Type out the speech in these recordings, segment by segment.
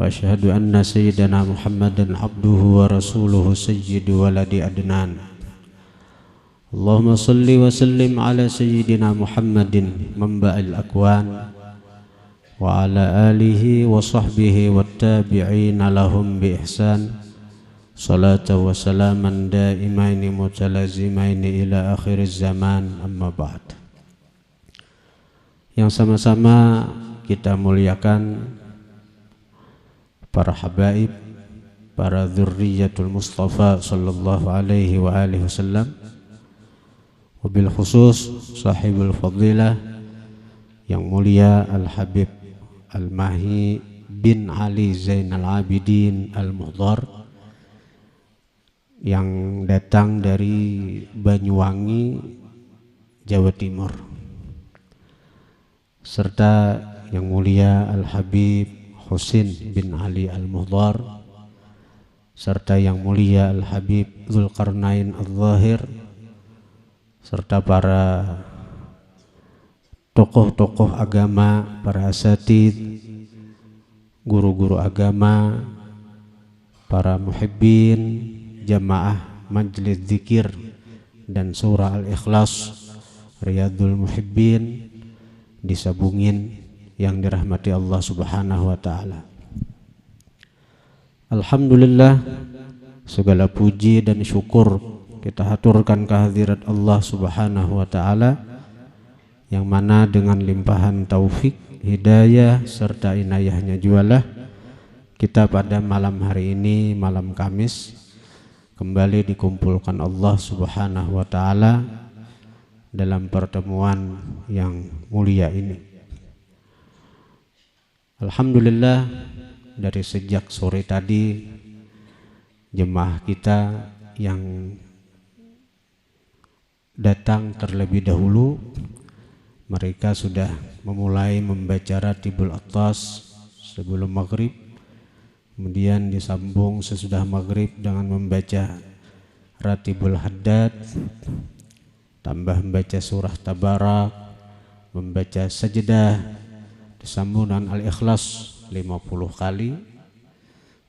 وأشهد أن سيدنا محمدا عبده ورسوله سيد ولد أدنان اللهم صل وسلم على سيدنا محمد منبع الأكوان وعلى آله وصحبه والتابعين لهم بإحسان صلاة وسلاما دائمين متلازمين إلى آخر الزمان أما بعد. Yang sama-sama kita muliakan para habaib, para dzurriyyatul Mustafa sallallahu alaihi wa alihi wasallam, wabil khusus sahibul fadilah yang mulia Al-Habib Al-Mahi bin Ali Zainal Abidin Al-Muhdhar yang datang dari Banyuwangi, Jawa Timur, serta yang mulia Al-Habib Husin bin Ali Al-Muhdhar, serta yang mulia Al-Habib Dzulqarnain Al-Zahir, serta para tokoh-tokoh agama, para asatidz, guru-guru agama, para muhibbin, jamaah majlis zikir dan surah Al-Ikhlas, Riyadul Muhibbin, disabungin yang dirahmati Allah Subhanahu wa taala. Alhamdulillah, segala puji dan syukur kita haturkan kehadirat Allah Subhanahu wa taala yang mana dengan limpahan taufik, hidayah serta inayahnya jualah kita pada malam hari ini, malam Kamis, kembali dikumpulkan Allah Subhanahu wa taala dalam pertemuan yang mulia ini. Alhamdulillah, dari sejak sore tadi jemaah kita yang datang terlebih dahulu, mereka sudah memulai membaca Ratibul Atas sebelum maghrib, kemudian disambung sesudah maghrib dengan membaca Ratibul Haddad, tambah membaca surah Tabarak, membaca sajdah, disambung dengan Al-Ikhlas 50 kali,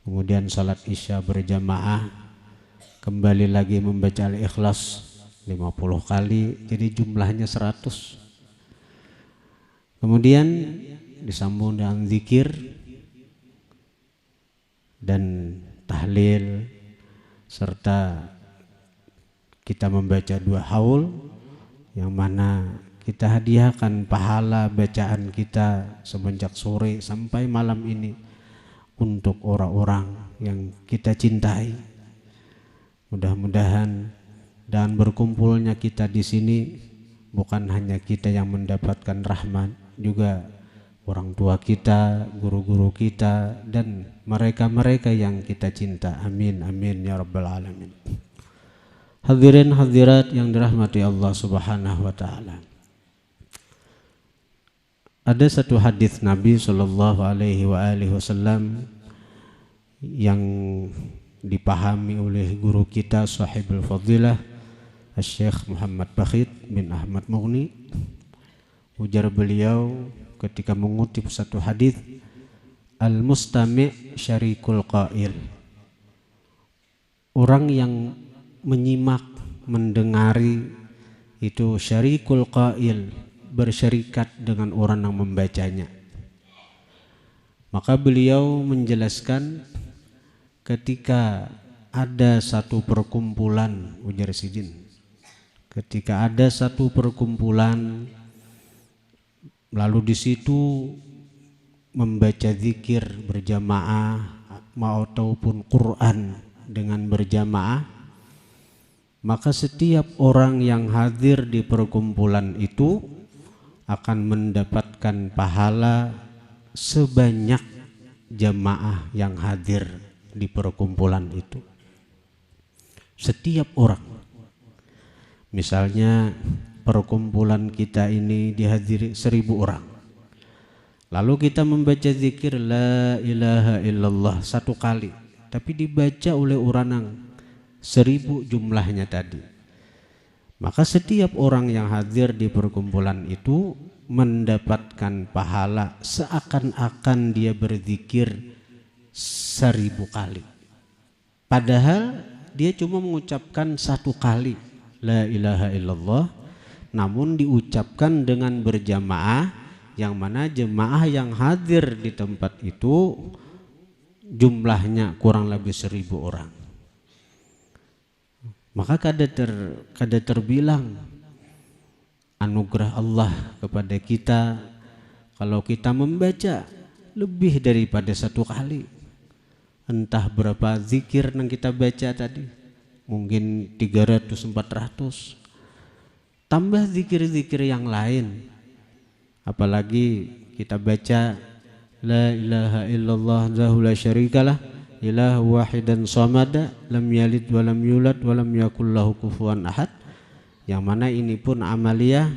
kemudian salat isya berjamaah, kembali lagi membaca Al-Ikhlas 50 kali, jadi jumlahnya 100. Kemudian disambung dengan zikir dan tahlil, serta kita membaca 2 haul yang mana kita hadiahkan pahala bacaan kita semenjak sore sampai malam ini untuk orang-orang yang kita cintai. Mudah-mudahan dan berkumpulnya kita di sini bukan hanya kita yang mendapatkan rahmat, juga orang tua kita, guru-guru kita, dan mereka-mereka yang kita cinta. Amin, amin ya rabbal alamin. Hadirin hadirat yang dirahmati Allah Subhanahu wa taala. Ada satu hadis Nabi sallallahu alaihi wasallam yang dipahami oleh guru kita sahibul fadilah Syekh Muhammad Bakhit bin Ahmad Mughni. Ujar beliau ketika mengutip satu hadis, al-mustami' syarikul qail. Orang yang menyimak, mendengari itu syarikul qail, bersyarikat dengan orang yang membacanya. Maka beliau menjelaskan ketika ada satu perkumpulan, ujar Sidin, ketika ada satu perkumpulan lalu di situ membaca zikir berjamaah ataupun Quran dengan berjamaah, maka setiap orang yang hadir di perkumpulan itu akan mendapatkan pahala sebanyak jamaah yang hadir di perkumpulan itu. Setiap orang. Misalnya perkumpulan kita ini dihadiri 1000 orang. Lalu kita membaca zikir la ilaha illallah 1 kali, tapi dibaca oleh orang yang 1000 jumlahnya tadi. Maka setiap orang yang hadir di perkumpulan itu mendapatkan pahala seakan-akan dia berzikir 1000 kali. Padahal dia cuma mengucapkan 1 kali la ilaha illallah, namun diucapkan dengan berjamaah, yang mana jemaah yang hadir di tempat itu jumlahnya kurang lebih 1000 orang. Maka kada terbilang anugerah Allah kepada kita kalau kita membaca lebih daripada 1 kali. Entah berapa zikir yang kita baca tadi, mungkin 300-400, tambah zikir-zikir yang lain. Apalagi kita baca la ilaha illallah wahdahu la syarikalah ilahu wahidan samada lam yalid walam yulad walam yakul lahu kufuwan ahad, yang mana ini pun amaliyah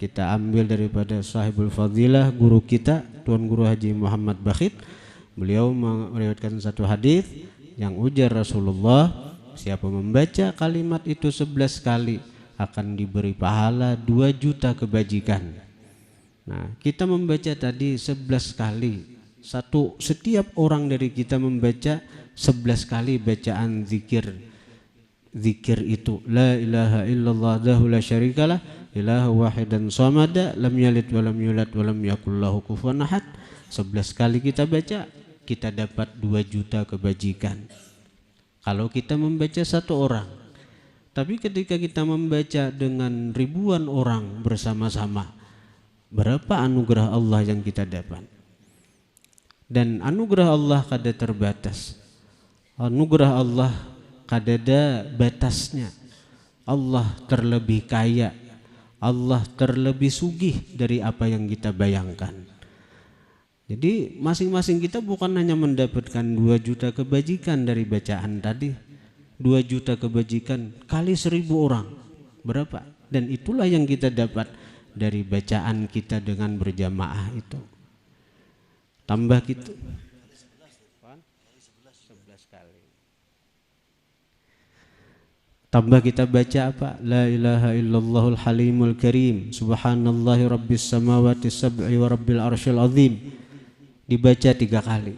kita ambil daripada sahibul fadilah, guru kita Tuan Guru Haji Muhammad Bakhit. Beliau meriwayatkan satu hadis yang ujar Rasulullah, siapa membaca kalimat itu 11 kali akan diberi pahala 2 juta kebajikan. Nah, kita membaca tadi 11 kali. Setiap orang dari kita membaca 11 kali bacaan zikir itu la ilaha illallah wahdahu la syarikalah ilahu wahidan samada lam yalid walam yulad walam yakul lahu kufuwan ahad. 11 kali kita baca, kita dapat 2 juta kebajikan. Kalau kita membaca 1 orang. Tapi ketika kita membaca dengan ribuan orang bersama-sama, berapa anugerah Allah yang kita dapat? Dan anugerah Allah kada terbatas. Anugerah Allah kada ada batasnya. Allah terlebih kaya, Allah terlebih sugih dari apa yang kita bayangkan. Jadi masing-masing kita bukan hanya mendapatkan 2 juta kebajikan dari bacaan tadi, 2 juta kebajikan kali 1000 orang, berapa? Dan itulah yang kita dapat dari bacaan kita dengan berjamaah itu. Tambah gitu 11 kali. Tambah kita baca apa? La ilaha illallahul halimul karim subhanallahi rabbis samawati sab'i wa rabbil arsyil azim, dibaca 3 kali.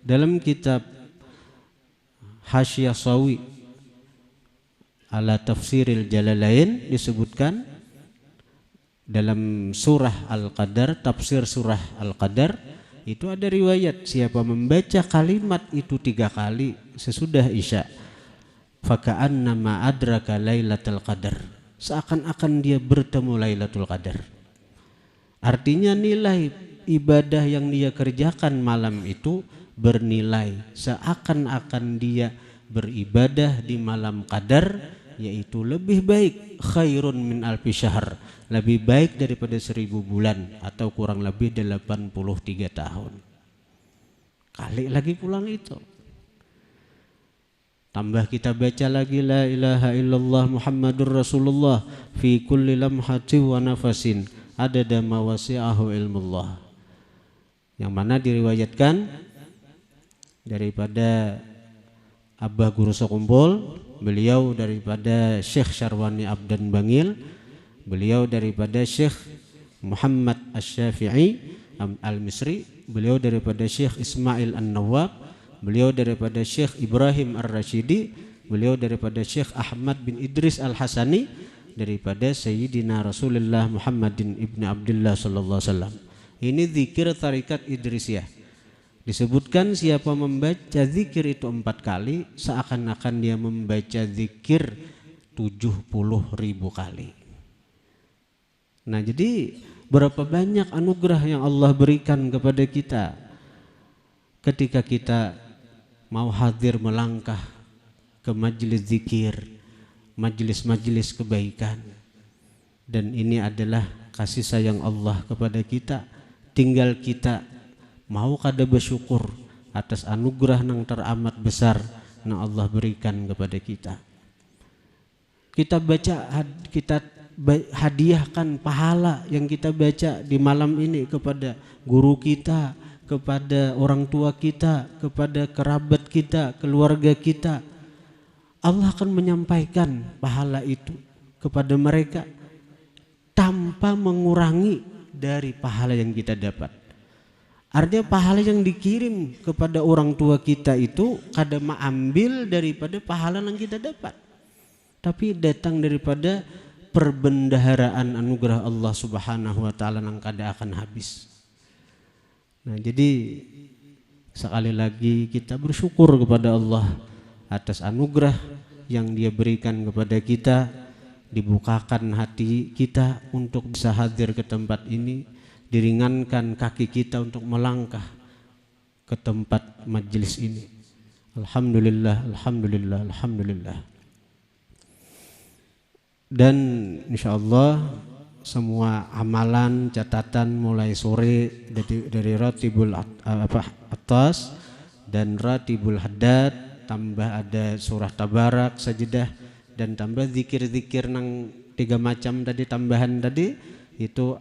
Dalam kitab Hasyiyah Sawi ala Tafsiril Jalalain disebutkan dalam surah Al-Qadar, tafsir surah Al-Qadar, itu ada riwayat siapa membaca kalimat itu 3 kali sesudah Isya, faka'annama adraka lailatul qadar, seakan-akan dia bertemu Lailatul Qadar. Artinya nilai ibadah yang dia kerjakan malam itu bernilai seakan-akan dia beribadah di malam qadar, yaitu lebih baik khairun min alfi syahr, lebih baik daripada 1000 bulan atau kurang lebih 83 tahun. Kali lagi pulang itu. Tambah kita baca lagi la ilaha illallah Muhammadur Rasulullah fi kulli lamhati wa nafasin adada ma wasi'ahu ilmullah, yang mana diriwayatkan daripada Abah Guru Sekumpul, beliau daripada Syekh Syarwani Abdan Bangil, beliau daripada Syekh Muhammad Asy-Syafi'i Al-Misri, beliau daripada Syekh Ismail An-Nawwab, beliau daripada Syekh Ibrahim Ar-Rasyidi, beliau daripada Syekh Ahmad bin Idris Al-Hasani, daripada Sayyidina Rasulullah Muhammadin ibn Abdullah sallallahu alaihi wasallam. Ini zikir tarikat Idrisiyah. Disebutkan siapa membaca zikir itu 4 kali, seakan-akan dia membaca zikir 70.000 kali. Nah, jadi berapa banyak anugerah yang Allah berikan kepada kita ketika kita mau hadir melangkah ke majelis zikir, majelis-majelis kebaikan. Dan ini adalah kasih sayang Allah kepada kita. Tinggal kita mau kada bersyukur atas anugerah yang teramat besar yang Allah berikan kepada kita. Kita baca, kita hadiahkan pahala yang kita baca di malam ini kepada guru kita, kepada orang tua kita, kepada kerabat kita, keluarga kita. Allah akan menyampaikan pahala itu kepada mereka tanpa mengurangi dari pahala yang kita dapat. Artinya pahala yang dikirim kepada orang tua kita itu kada mengambil daripada pahala yang kita dapat, tapi datang daripada perbendaharaan anugerah Allah Subhanahu wa taala yang kada akan habis. Nah, jadi sekali lagi kita bersyukur kepada Allah atas anugerah yang Dia berikan kepada kita, dibukakan hati kita untuk bisa hadir ke tempat ini, diringankan kaki kita untuk melangkah ke tempat majelis ini. Alhamdulillah, alhamdulillah, alhamdulillah. Dan insyaallah semua amalan catatan mulai sore dari ratibul atas dan ratibul haddad, tambah ada surah tabarak, sajadah, dan tambah zikir-zikir nang 3 macam tadi, tambahan tadi itu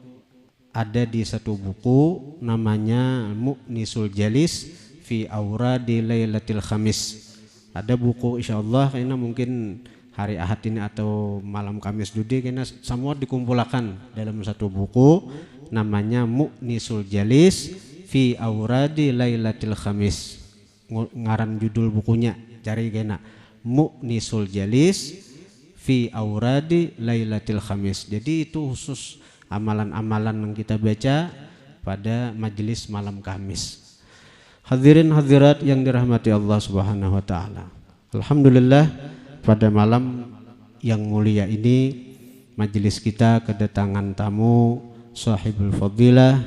ada di satu buku namanya Mu'nisul Jalis fi Auradi Lailatul Khamis. Ada buku insyaallah kayaknya mungkin hari Ahad ini atau malam Kamis dudi kayaknya semua dikumpulkan dalam satu buku namanya Mu'nisul Jalis fi Auradi Lailatul Khamis. Ngaran judul bukunya cari kayaknya Mu'nisul Jalis fi Auradi Lailatul Khamis. Jadi itu khusus amalan-amalan yang kita baca pada majelis malam Kamis. Hadirin hadirat yang dirahmati Allah Subhanahu wa taala. Alhamdulillah pada malam yang mulia ini majelis kita kedatangan tamu sahibul fadilah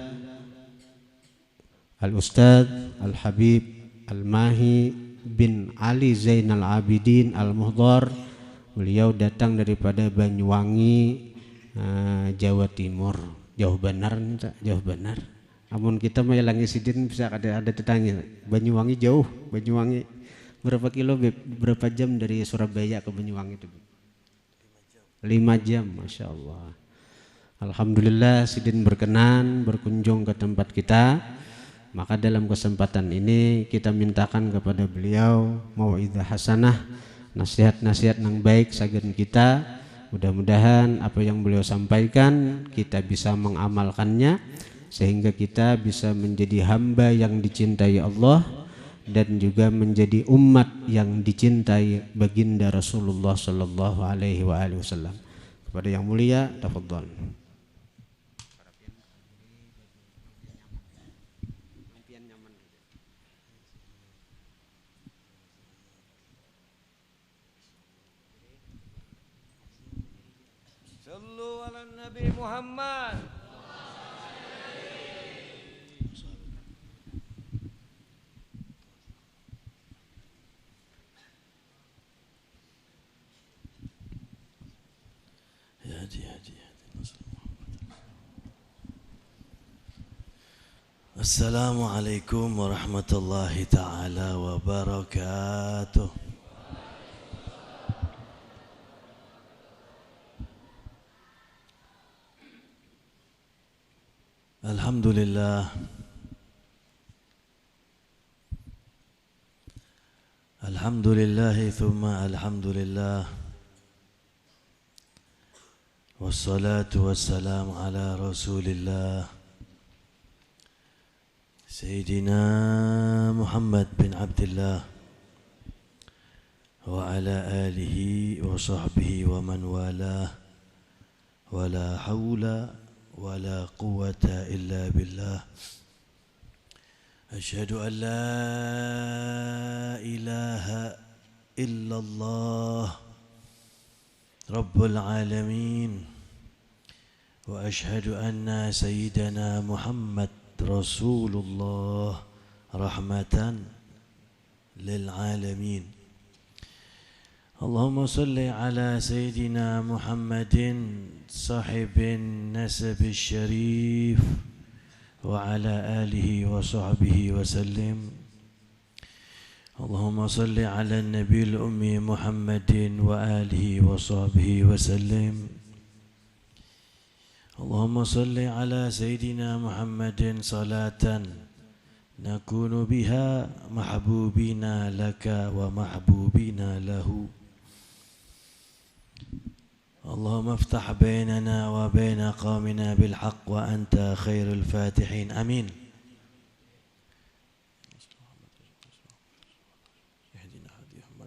Al-Ustaz Al-Habib Al-Mahi bin Ali Zainal Abidin Al-Muhdhar. Beliau datang daripada Banyuwangi, Jawa Timur. Jauh benar, jauh benar. Amun kita melangi sidin bisa ada tetangga. Banyuwangi jauh, Banyuwangi berapa kilo, berapa jam dari Surabaya ke Banyuwangi itu? 5 jam, Masya Allah. Alhamdulillah sidin berkenan berkunjung ke tempat kita. Maka dalam kesempatan ini kita mintakan kepada beliau mau'izah hasanah, nasihat-nasihat yang baik sagan kita. Mudah-mudahan apa yang beliau sampaikan kita bisa mengamalkannya sehingga kita bisa menjadi hamba yang dicintai Allah dan juga menjadi umat yang dicintai baginda Rasulullah sallallahu alaihi wasallam. Kepada yang mulia, tafadhal. Sallu ala Nabi Muhammad. Assalamualaikum warahmatullahi ta'ala wabarakatuh. Alhamdulillah. Alhamdulillah thumma alhamdulillah. Wassalatu wassalamu ala Rasulillah Sayyidina Muhammad bin Abdullah wa ala alihi wa sahbihi wa man walah wa la hawla wa la quwwata illa billah. Ashhadu an la ilaha illallah Rabbul alamin wa ashhadu anna sayyidana Muhammad Rasulullah rahmatan lil alamin. Allahumma salli ala sayyidina Muhammadin sahibin nasab syarif wa ala alihi wa sahbihi wa sallim. Allahumma salli ala nabil ummi Muhammadin wa alihi wa sahbihi wa sallim. Allahumma salli ala sayyidina Muhammadin salatan nakunu biha mahbubina laka wa mahbubina lahu. Allahumma aftah bainana wa baina qawmina bil haqq wa anta khairul fatihin. Amin.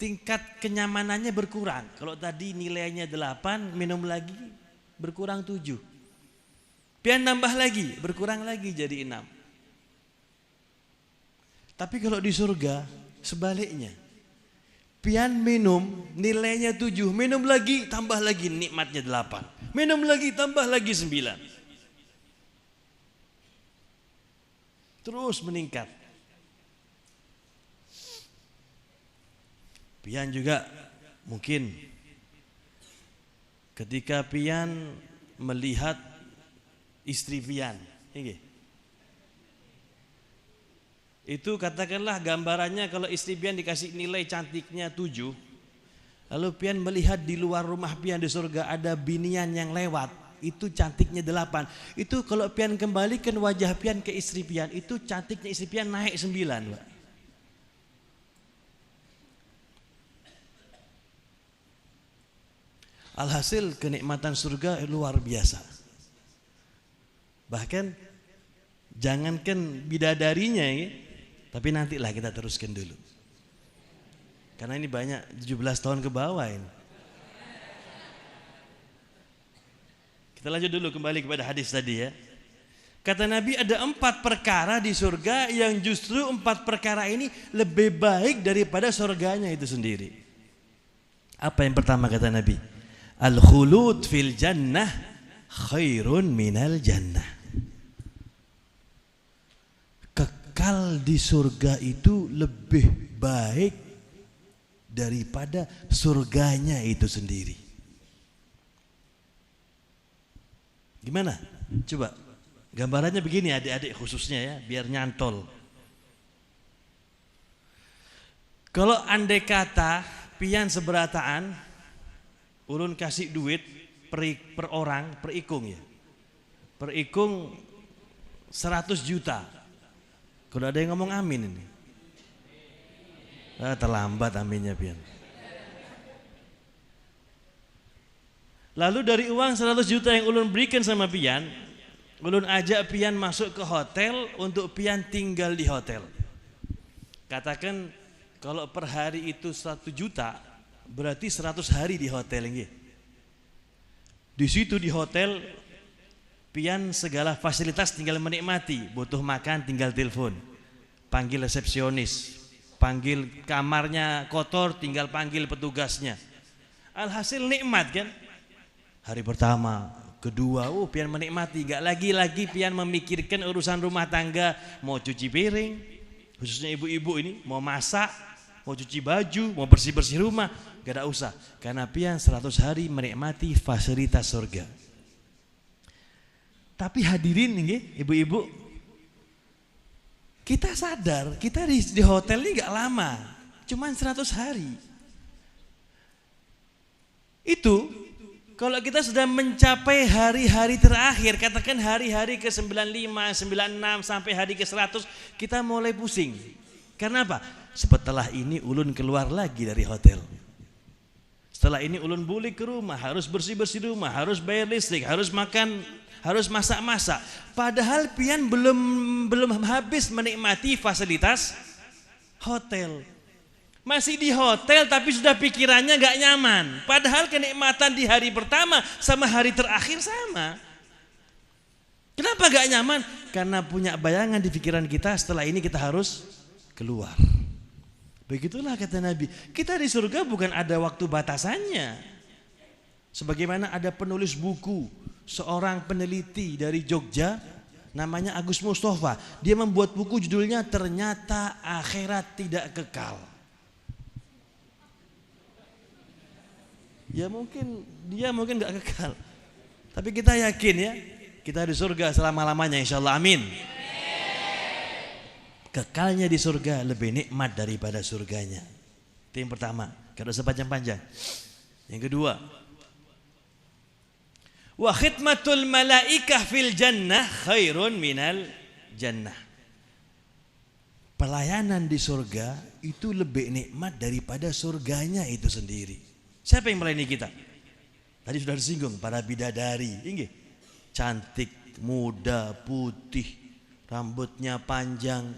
tingkat kenyamanannya berkurang. Kalau tadi nilainya 8, minum lagi berkurang 7. Pian nambah lagi, berkurang lagi jadi 6. Tapi kalau di surga sebaliknya. Pian minum nilainya 7, minum lagi tambah lagi nikmatnya 8. Minum lagi tambah lagi 9. Terus meningkat. Pian juga mungkin ketika pian melihat istri pian, itu katakanlah gambarannya kalau istri pian dikasih nilai cantiknya 7, lalu pian melihat di luar rumah pian di surga ada binian yang lewat, itu cantiknya 8. Itu kalau pian kembalikan wajah pian ke istri pian, itu cantiknya istri pian naik 9, Pak. Alhasil kenikmatan surga luar biasa. Bahkan jangankan bidadarinya ya, tapi nantilah kita teruskan dulu. Karena ini banyak 17 tahun ke bawah ini. Kita lanjut dulu kembali kepada hadis tadi ya. Kata Nabi ada 4 perkara di surga yang justru 4 perkara ini lebih baik daripada surganya itu sendiri. Apa yang pertama kata Nabi? Al-khulud fil jannah khairun minal jannah. Kekal di surga itu lebih baik daripada surganya itu sendiri. Gimana? Coba gambarannya begini adik-adik khususnya ya, biar nyantol. Kalau andai kata pian seberataan, ulun kasih duit per orang, per ikung ya. Per ikung 100 juta. Kalau ada yang ngomong amin ini. Terlambat aminnya pian. Lalu dari uang 100 juta yang ulun berikan sama pian, ulun ajak pian masuk ke hotel untuk pian tinggal di hotel. Katakan kalau per hari itu 1 juta, berarti 100 hari di hotel ini. Di situ di hotel pian segala fasilitas tinggal menikmati, butuh makan tinggal telepon, panggil resepsionis, panggil kamarnya kotor tinggal panggil petugasnya. Alhasil nikmat kan? Hari pertama, kedua, pian menikmati, gak lagi pian memikirkan urusan rumah tangga, mau cuci piring, khususnya ibu-ibu ini, mau masak, mau cuci baju, mau bersih-bersih rumah, gak ada usah. Karena pian 100 hari menikmati fasilitas surga. Tapi hadirin nih, ibu-ibu, kita sadar, kita di hotel ini gak lama, cuman 100 hari. Itu kalau kita sudah mencapai hari-hari terakhir, katakan hari-hari ke-95, 96 sampai hari ke-100, kita mulai pusing. Karena apa? Setelah ini ulun keluar lagi dari hotel. Setelah ini ulun balik ke rumah, harus bersih-bersih rumah, harus bayar listrik, harus makan, harus masak-masak. Padahal pian belum habis menikmati fasilitas hotel. Masih di hotel tapi sudah pikirannya gak nyaman. Padahal kenikmatan di hari pertama sama hari terakhir sama. Kenapa gak nyaman? Karena punya bayangan di pikiran kita setelah ini kita harus keluar. Begitulah kata Nabi. Kita di surga bukan ada waktu batasannya. Sebagaimana ada penulis buku, seorang peneliti dari Jogja, namanya Agus Mustafa. Dia membuat buku judulnya Ternyata Akhirat Tidak Kekal. Ya dia mungkin gak kekal, tapi kita yakin ya, kita di surga selama-lamanya insya Allah, amin. Kekalnya di surga lebih nikmat daripada surganya. Itu yang pertama, gak usah panjang-panjang. Yang kedua, wa khidmatul malaikah fil jannah khairun minal jannah. Pelayanan di surga itu lebih nikmat daripada surganya itu sendiri. Siapa yang melayani kita? Tadi sudah disinggung para bidadari, cantik, muda, putih, rambutnya panjang,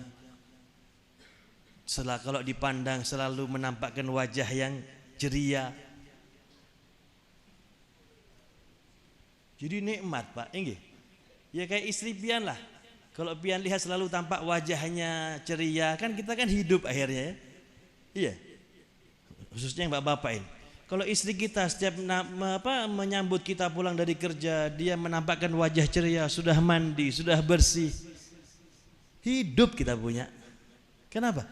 Kalau dipandang selalu menampakkan wajah yang ceria. Jadi nikmat Pak, enggak? Ya kayak istri pian lah. Kalau pian lihat selalu tampak wajahnya ceria, kan kita kan hidup akhirnya ya. Iya. Khususnya yang bapak-bapak ini. Kalau istri kita setiap menyambut kita pulang dari kerja, dia menampakkan wajah ceria, sudah mandi, sudah bersih. Hidup kita punya. Kenapa?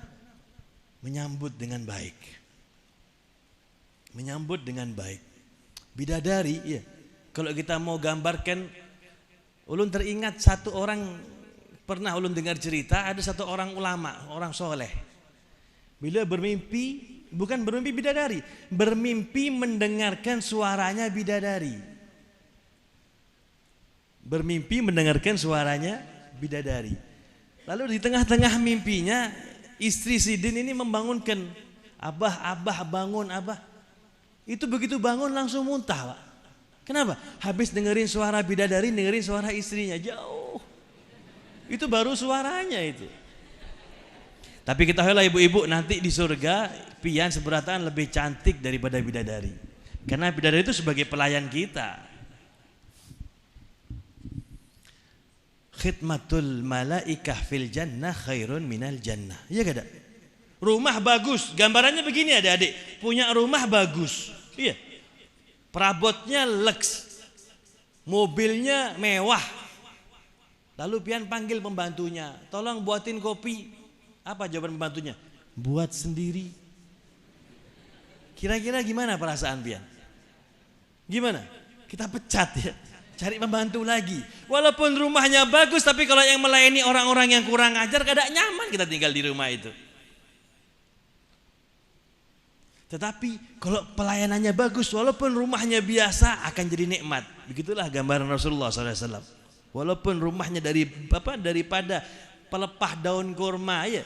Menyambut dengan baik. Menyambut dengan baik. Bidadari, iya. Kalau kita mau gambarkan, ulun teringat satu orang, pernah ulun dengar cerita, ada satu orang ulama, orang soleh. Bila bermimpi, bukan bermimpi bidadari, bermimpi mendengarkan suaranya bidadari. Bermimpi mendengarkan suaranya bidadari. Lalu di tengah-tengah mimpinya, istri Sidin ini membangunkan, abah bangun abah. Itu begitu bangun langsung muntah Pak. Kenapa? Habis dengerin suara bidadari, dengerin suara istrinya jauh. Itu baru suaranya itu. Tapi ketahuilah ibu-ibu, nanti di surga pian seberataan lebih cantik daripada bidadari. Karena bidadari itu sebagai pelayan kita. Khidmatul malaikah fil jannah khairun minal jannah. Iya gak ada? Rumah bagus, gambarannya begini adik-adik. Punya rumah bagus. Iya. Perabotnya lux, mobilnya mewah. Lalu pian panggil pembantunya, tolong buatin kopi. Apa jawaban pembantunya? Buat sendiri. Kira-kira gimana perasaan pian? Gimana? Kita pecat ya, cari pembantu lagi. Walaupun rumahnya bagus, tapi kalau yang melayani orang-orang yang kurang ajar, kadang nyaman kita tinggal di rumah itu. Tetapi kalau pelayanannya bagus, walaupun rumahnya biasa, akan jadi nikmat. Begitulah gambaran Rasulullah SAW. Walaupun rumahnya daripada pelepah daun kurma, ya,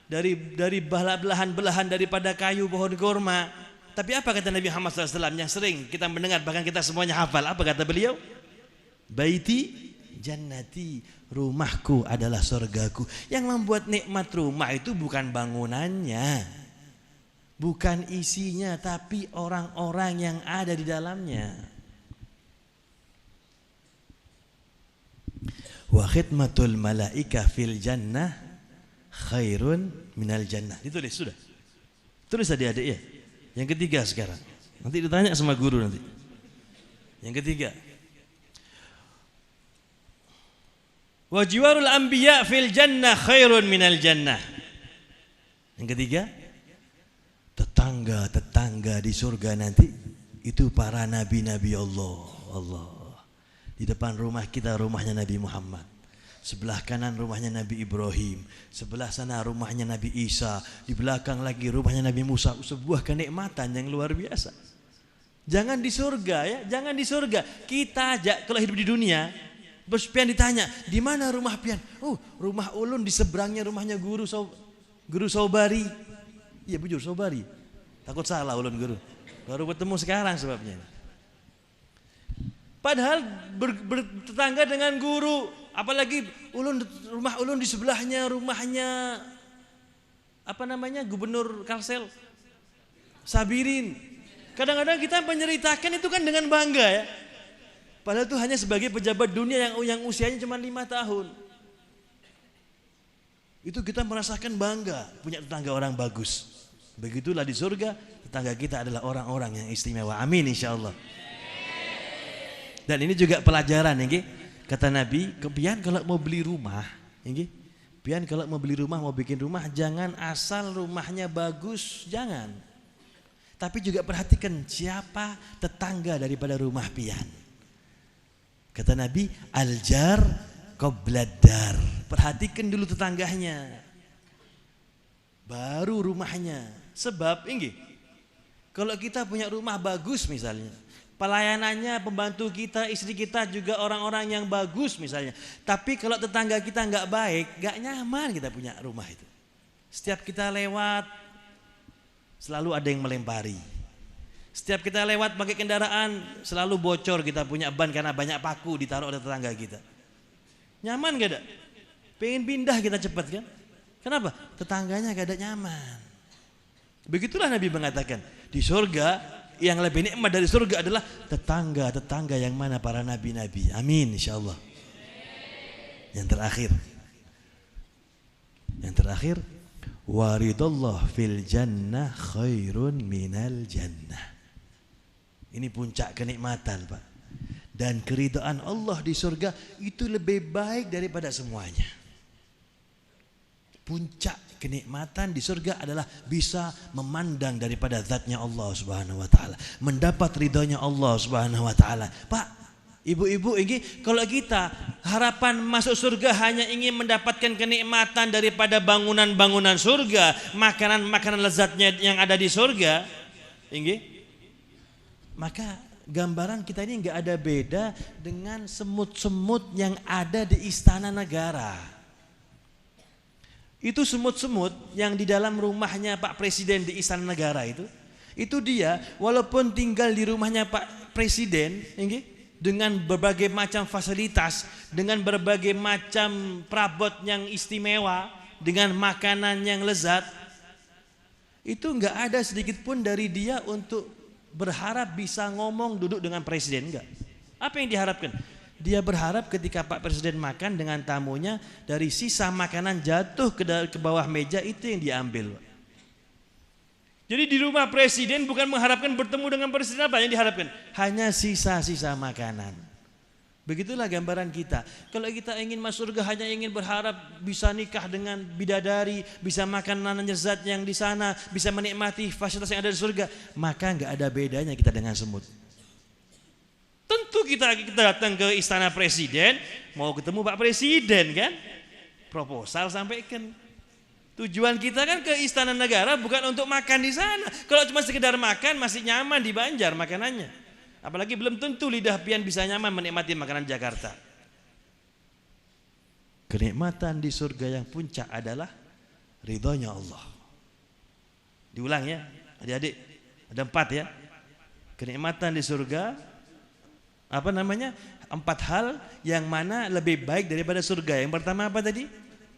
dari belahan-belahan daripada kayu pohon kurma. Tapi apa kata Nabi Muhammad SAW yang sering kita mendengar, bahkan kita semuanya hafal? Apa kata beliau? Baiti jannati, rumahku adalah surgaku. Yang membuat nikmat rumah itu bukan bangunannya, bukan isinya, tapi orang-orang yang ada di dalamnya. Wa khidmatul malaika fil jannah khairun minal jannah. Ditulis sudah. Tulis adik-adik ya. Yang ketiga sekarang. Nanti ditanya sama guru nanti. Yang ketiga. Wa jiwarul anbiya fil jannah khairun minal jannah. Yang ketiga, tetangga-tetangga di surga nanti itu para nabi-nabi Allah. Di depan rumah kita rumahnya Nabi Muhammad, sebelah kanan rumahnya Nabi Ibrahim, sebelah sana rumahnya Nabi Isa, di belakang lagi rumahnya Nabi Musa. Sebuah kenikmatan yang luar biasa. Jangan di surga ya, jangan di surga. Kita aja kalau hidup di dunia, bos pian ditanya, di mana rumah pian? Oh, rumah ulun di seberangnya rumahnya guru Sobari. Iya bujur Sobari. Takut salah ulun guru. Baru bertemu sekarang sebabnya. Padahal bertetangga dengan guru, apalagi rumah ulun di sebelahnya rumahnya Gubernur Kalsel Sabirin. Kadang-kadang kita menceritakan itu kan dengan bangga ya. Padahal itu hanya sebagai pejabat dunia yang usianya cuma 5 tahun. Itu kita merasakan bangga punya tetangga orang bagus. Begitulah di surga, tetangga kita adalah orang-orang yang istimewa. Amin insyaallah. Dan ini juga pelajaran ya, kata Nabi, pian kalau mau beli rumah, pian kalau mau beli rumah, mau bikin rumah, jangan asal rumahnya bagus, jangan. Tapi juga perhatikan siapa tetangga daripada rumah pian. Kata Nabi, aljar qobladar. Perhatikan dulu tetangganya, baru rumahnya. Sebab kalau kita punya rumah bagus misalnya, pelayanannya, pembantu kita, istri kita juga orang-orang yang bagus misalnya. Tapi kalau tetangga kita nggak baik, nggak nyaman kita punya rumah itu. Setiap kita lewat, selalu ada yang melempari. Setiap kita lewat pakai kendaraan, selalu bocor kita punya ban karena banyak paku ditaruh oleh tetangga kita. Nyaman gak ada? Pengen pindah kita cepat kan? Kenapa? Tetangganya gak ada nyaman. Begitulah Nabi mengatakan, di surga yang lebih nikmat dari surga adalah tetangga-tetangga yang mana para nabi-nabi. Amin insyaallah. Yang terakhir, waridullah fil jannah khairun minal jannah. Ini puncak kenikmatan, Pak. Dan keridhaan Allah di surga itu lebih baik daripada semuanya. Puncak kenikmatan di surga adalah bisa memandang daripada zatnya Allah Subhanahu wa taala, mendapat ridhonya Allah Subhanahu wa taala. Pak, ibu-ibu ini kalau kita harapan masuk surga hanya ingin mendapatkan kenikmatan daripada bangunan-bangunan surga, makanan-makanan lezatnya yang ada di surga, maka gambaran kita ini enggak ada beda dengan semut-semut yang ada di istana negara. Itu semut-semut yang di dalam rumahnya Pak Presiden di Istana Negara itu dia walaupun tinggal di rumahnya Pak Presiden dengan berbagai macam fasilitas, dengan berbagai macam perabot yang istimewa, dengan makanan yang lezat, itu enggak ada sedikit pun dari dia untuk berharap bisa ngomong duduk dengan Presiden, enggak. Apa yang diharapkan? Dia berharap ketika Pak Presiden makan dengan tamunya, dari sisa makanan jatuh ke bawah meja itu yang diambil. Jadi di rumah Presiden bukan mengharapkan bertemu dengan Presiden, apa yang diharapkan? Hanya sisa-sisa makanan. Begitulah gambaran kita. Kalau kita ingin masuk surga hanya ingin berharap bisa nikah dengan bidadari, bisa makan makanan lezat yang di sana, bisa menikmati fasilitas yang ada di surga, maka enggak ada bedanya kita dengan semut. Tentu kita datang ke istana Presiden mau ketemu Pak Presiden kan, proposal sampaikan. Tujuan kita kan ke istana negara bukan untuk makan di sana. Kalau cuma sekedar makan masih nyaman di Banjar makanannya. Apalagi belum tentu lidah pian bisa nyaman menikmati makanan Jakarta. Kenikmatan di surga yang puncak adalah ridhonya Allah. Diulang ya adik-adik, ada 4 ya. Kenikmatan di surga 4 hal yang mana lebih baik daripada surga. Yang pertama apa tadi?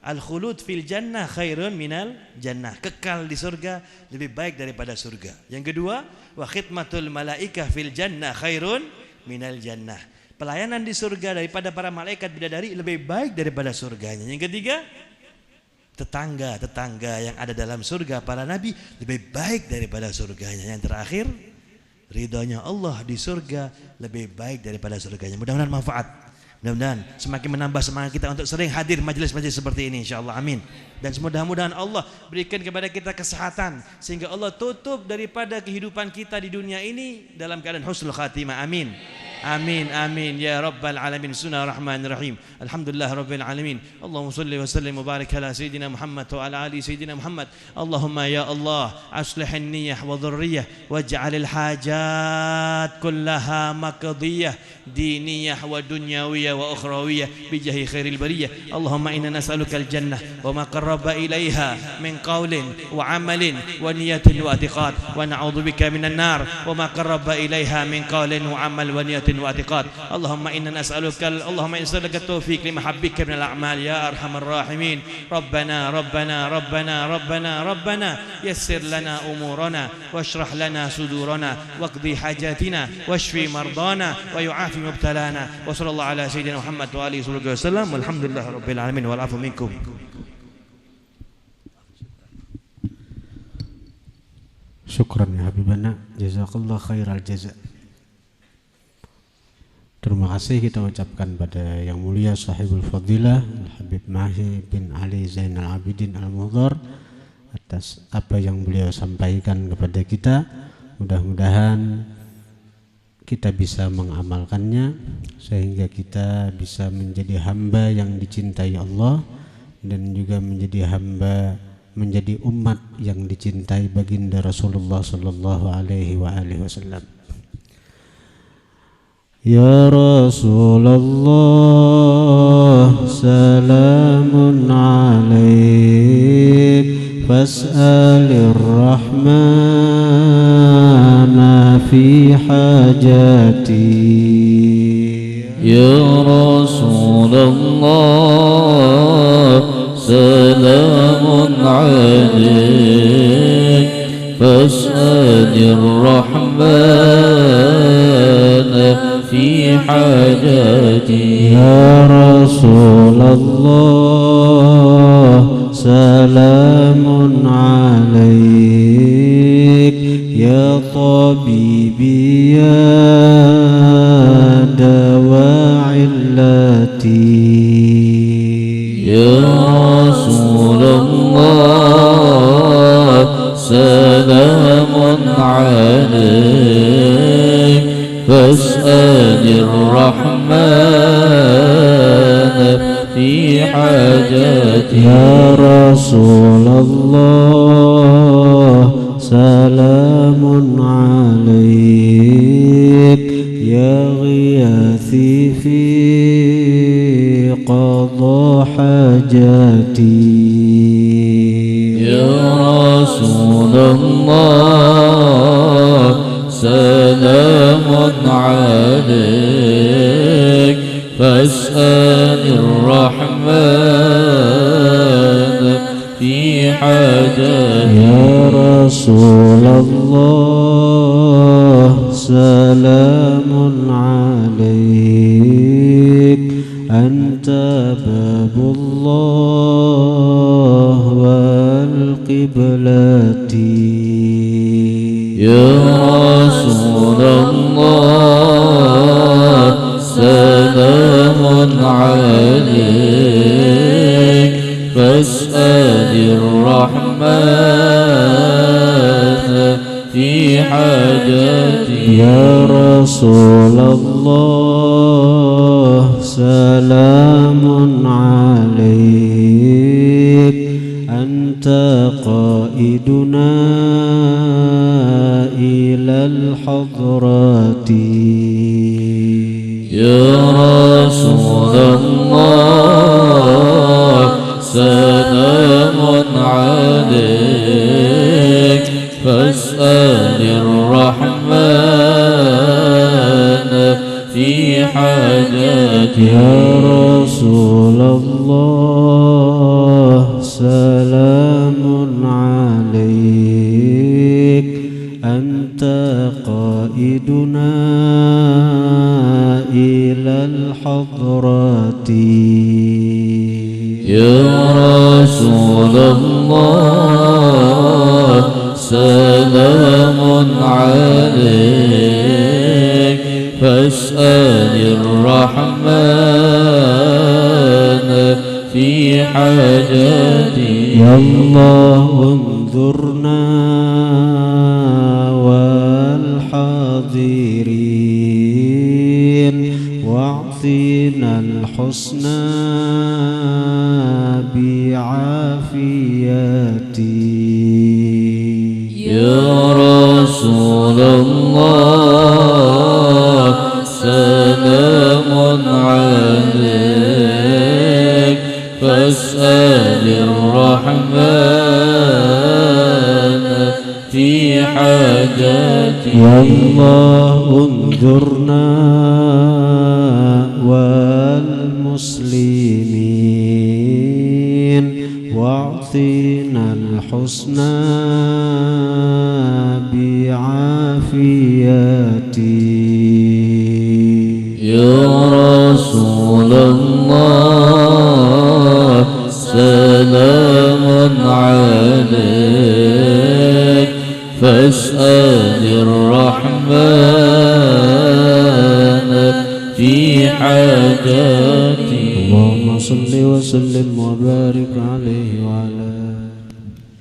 Al-khulud fil jannah khairun minal jannah. Kekal di surga lebih baik daripada surga. Yang kedua, wa khidmatul malaikah fil jannah khairun minal jannah. Pelayanan di surga daripada para malaikat bidadari lebih baik daripada surganya. Yang ketiga, tetangga-tetangga yang ada dalam surga para nabi lebih baik daripada surganya. Yang terakhir, ridhonya Allah di surga lebih baik daripada surganya. Mudah-mudahan manfaat. Mudah-mudahan semakin menambah semangat kita untuk sering hadir majelis-majelis seperti ini insyaallah. Amin. Dan mudah-mudahan Allah berikan kepada kita kesehatan sehingga Allah tutup daripada kehidupan kita di dunia ini dalam keadaan husnul khatimah. Amin. Amin amin ya rabbal alamin. Bismillahirrahmanirrahim. Alhamdulillah rabbil alamin. Allahumma shalli wa sallim wa barik ala sayidina Muhammad wa ala ali sayidina Muhammad. Allahumma ya Allah aslih an-niyyah wa dhurriyyah waj'al al-hajat kullaha maqdiyah diniyah wa dunyawiyah wa ukhrawiyah bi jahi khairil bariyah. Allahumma inna nas'aluka al-jannah wa ma qarraba ilaiha min qawlin wa amalin wa niyatin wa i'tiqad wa na'udzu bika minan nar wa ma qarraba ilaiha min qawlin wa amal wa niyatin واعتقاد. اللهم إنا نسألك التوفيق لمحبك من الأعمال يا أرحم الراحمين. ربنا ربنا ربنا ربنا ربنا يسر لنا أمورنا واشرح لنا صدورنا واقضي حاجاتنا واشفي مرضانا ويعافي مبتلانا وصلى الله على سيدنا محمد وآله وسلم والحمد لله رب العالمين والعفو منكم. Syukran ya Habibana, jazakallah khairal jaza. Terima kasih kita ucapkan pada yang mulia sahibul fadilah Habib Mahi bin Ali Zainal Abidin Al-Mudhar atas apa yang beliau sampaikan kepada kita. Mudah-mudahan kita bisa mengamalkannya sehingga kita bisa menjadi hamba yang dicintai Allah dan juga menjadi umat yang dicintai baginda Rasulullah sallallahu alaihi wasallam. Ya Rasulullah salamun alaik fas'alir rahmana fi hajati. Ya Rasulullah salamun عليك فاسأل الرحمن في حاجتي. يا رسول الله سلام عليك يا طبيبي يا دواء علتي. يا رسول الله سلام عليك فاسأل الرحمن في حاجتي. يا رسول الله سلام عليك يا غياثي في قضاء حاجتي. يا رسول الله سلام عليك فاسأل الرحمن في حاجتي. يا رسول الله سلام عليك أنت باب الله والقبلة. يا رسول الله سلام عليك فاسأل الرحمن في حاجتي. يا رسول الله سلام عليك أنت قائدنا إلى الحضرة. يا رسول الله سلام عليك فاسأل الرحمن في حاجتي. يا رسول الله سلام عليك أنت قائدنا إلى الحضرة. يا رسول الله سلام عليك فاسأل الرحمن في حاجتي. يا الله انظرنا والحاضرين واعطنا الحسنى بعافيتي. يا رسول الله سلام عليك فاسأل الرحمن في حاجتي. يا الله انظرنا والمسلمين واعطنا الحسنى بعافيتي. يا رسول الله سلام عليك فاسأل الرحمن في حاجتي. اللهم صل وسلم وبارك عليه وعلى